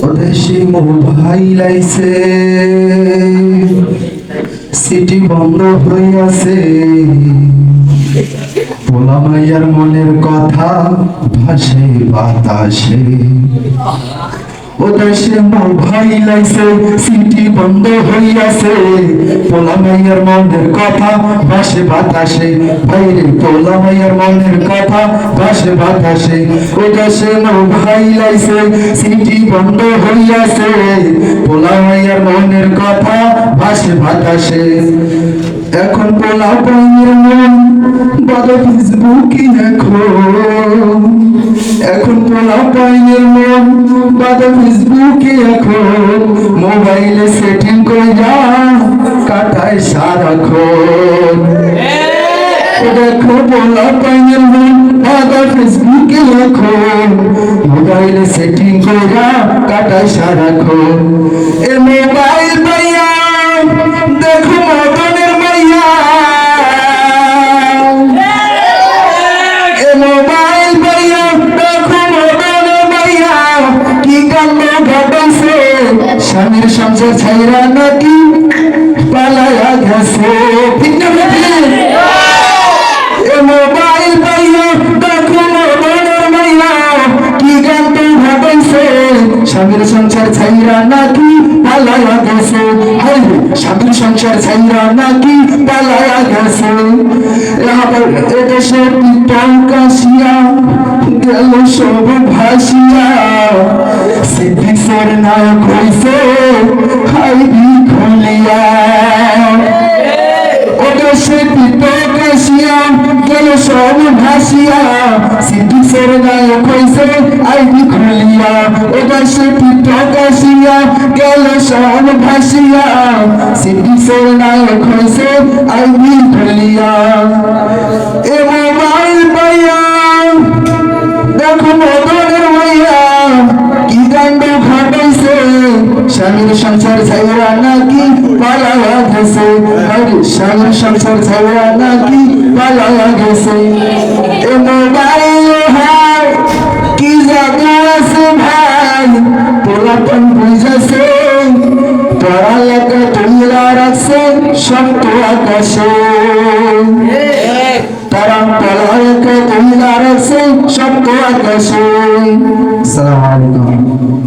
ওদেশে mobile আইছে, city বন্ধ হইয়াছে, পোলা মাইয়ার মনের কথা ভাসে বাতাসে। ওদেশে মোবাইল আইছে, সিটি বন্ধ হইয়াছে, পোলা মাইয়ার মনের কথা ভাসে বাতাসে। ভাইরে পোলা মাইয়ার মনের কথা ভাসে বাতাসে। ওদেশে মোবাইল আইছে, সিটি বন্ধ হইয়াছে, পোলা মাইয়ার মনের কথা ভাসে বাতাসে। এখন পোলা মাইয়ার মন বাদে ফেসবুকে এখন পোলা মাইয়ার মন বাদে ফেসবুকে এখন মোবাইলে সেটিং কইরা কাটায় সারাক্ষণ। দেখো পোলা মাইয়ার মন বাদে ফেসবুকে এখন মোবাইলে সেটিং কইরা কাটায় সারাক্ষণ। এ মোবাইল পাইয়া দেখো মদনের মাইয়া, এ মোবাইল পাইয়া দেখো মদনের মাইয়া, কি কাণ্ড ঘটাইছে স্বামীর সংসার ছাইরা নাকি পালায়া গেছে। ঠিক না বেঠিক? এ মোবাইল পাইয়া দেখো মদনের মাইয়া, কি কাণ্ড ঘটাইছে স্বামীর সংসার ছাইরা নাকি পালায়া গেছে। স্বামীর সংসার ছাইরা নাকি পালায়া গেছে। এদেশে টঙ্কাশিয়া গেল সব ভাসিয়া, সিদ্দিকের নায়ক হইছে হাইবি খুলিয়া। ওদেশে টঙ্কাশিয়া গেল সব ভাসিয়া, সিদ্দিকের নায়ক হইছে আইবি খুলিয়া। ওদেশে টঙ্কাশিয়া গেল সব ভাসিয়া, সিদ্দিকের নায়ক হইছে আইবি খুলিয়া। এ মোবাইল পাইয়া দেখো মদনের মাইয়া, কি কাণ্ড ঘটাইছে স্বামীর সংসার ছাইরা নাকি পালায়া গেছে। স্বামীর সংসার ছাইরা নাকি পালায়া গেছে। এ মোবাইল হয় কি জাদু আছে ভাই, পোলাপন বুঝেছে পড়ালেখা তুইলা রাখছে শক্ত আকাশে। তারা পড়ালেখা তুইলা রাখছে শক্ত আকাশে। আসসালামু আলাইকুম।